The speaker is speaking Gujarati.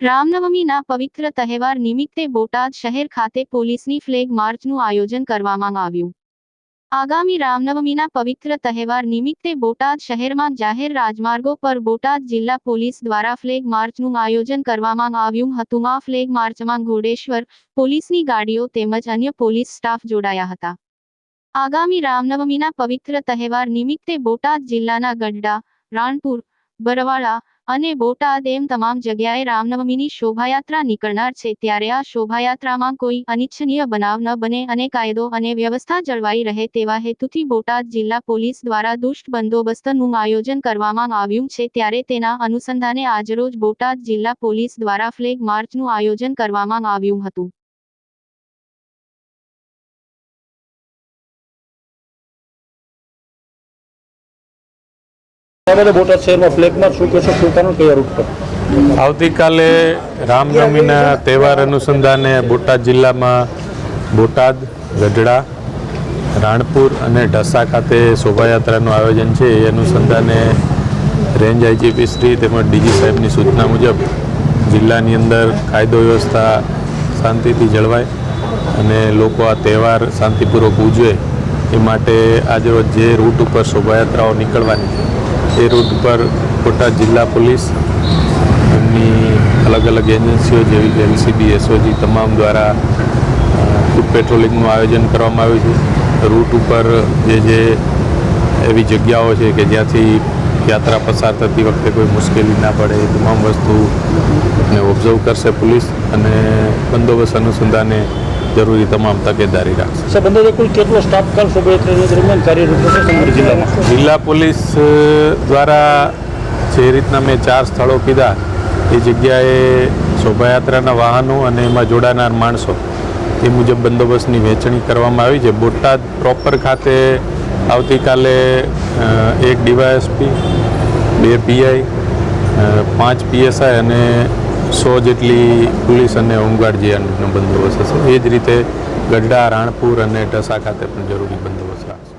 રામનવમીના પવિત્ર તહેવાર નિમિત્તે બોટાદ શહેર ખાતે પોલીસની ફ્લેગ માર્ચનું આયોજન કરવામાં આવ્યું। આગામી રામનવમીના પવિત્ર તહેવાર નિમિત્તે બોટાદ શહેરમાં જાહેર રાજમાર્ગો પર બોટાદ જિલ્લા પોલીસ દ્વારા ફ્લેગ માર્ચનું આયોજન કરવામાં આવ્યું હતું। આ ફ્લેગ માર્ચમાં ઘોડેશ્વર પોલીસની ગાડીઓ તેમજ અન્ય પોલીસ સ્ટાફ જોડાયા હતા। આગામી રામનવમીના પવિત્ર તહેવાર નિમિત્તે બોટાદ જિલ્લાના ગઢડા, રાણપુર, બરવાળા અને બોટાદ એમ તમામ જગ્યાએ રામનવમીની શોભાયાત્રા નીકળનાર છે। ત્યારે આ શોભાયાત્રામાં કોઈ અનિચ્છનીય બનાવ ન બને અને કાયદો અને વ્યવસ્થા જળવાઈ રહે તેવા હેતુથી બોટાદ જિલ્લા પોલીસ દ્વારા ચુસ્ત બંદોબસ્તનું આયોજન કરવામાં આવ્યું છે। ત્યારે તેના અનુસંધાને આજરોજ બોટાદ જિલ્લા પોલીસ દ્વારા ફ્લેગ માર્ચનું આયોજન કરવામાં આવ્યું હતું। बोटाद शहर में फ्लेग मार्च शू कशो शू कारण कया रूट पर આવતીકાલે રામનવમીના તહેવાર અનુસંધાને બોટાદ જિલ્લામાં બોટાદ, ગઢડા, રાણપુર અને ઢસા ખાતે શોભાયાત્રાનું આયોજન છે। એ અનુસંધાને રેન્જ આઈજીપી શ્રી તેમજ ડીજી સાહેબની સૂચના મુજબ જિલ્લાની અંદર કાયદો વ્યવસ્થા શાંતિથી જળવાય અને લોકો આ તહેવાર શાંતિપૂર્વક ઉજવે એ માટે આજરોજ જે રૂટ ઉપર શોભાયાત્રાઓ નીકળવાની છે એ રૂટ પર બોટાદ જિલ્લા પોલીસ એમની અલગ અલગ એજન્સીઓ જેવી કે એલસીબી, એસઓજી તમામ દ્વારા ફૂટ પેટ્રોલિંગનું આયોજન કરવામાં આવ્યું છે। રૂટ ઉપર જે એવી જગ્યાઓ છે કે જ્યાંથી યાત્રા પસાર થતી વખતે કોઈ મુશ્કેલી ના પડે એ તમામ વસ્તુને ઓબ્ઝર્વ કરશે પોલીસ અને બંદોબસ્ત અનુસંધાને જરૂરી તમામ તકેદારી રાખશે। સર, બંદોબસ્ત કુલ કેટલો સ્ટાફ કાલ શોભાયાત્રા દરમિયાન કાર્યરત છે સમગ્ર જિલ્લામાં? જિલ્લા પોલીસ દ્વારા જે રીતના મેં 4 સ્થળો કીધા એ જગ્યાએ શોભાયાત્રાના વાહનો અને એમાં જોડાનાર માણસો એ મુજબ બંદોબસ્તની વહેંચણી કરવામાં આવી છે। બોટાદ પ્રોપર ખાતે આવતીકાલે 1 ડીવાયએસપી, 2 પીઆઈ, 5 પીએસઆઈ અને 100 જેટલી પોલીસ અને હોમગાર્ડ જે બંદોબસ્ત હશે। એ જ રીતે ગઢડા, રાણપુર અને ઢસા ખાતે પણ જરૂરી બંદોબસ્ત રાખશે।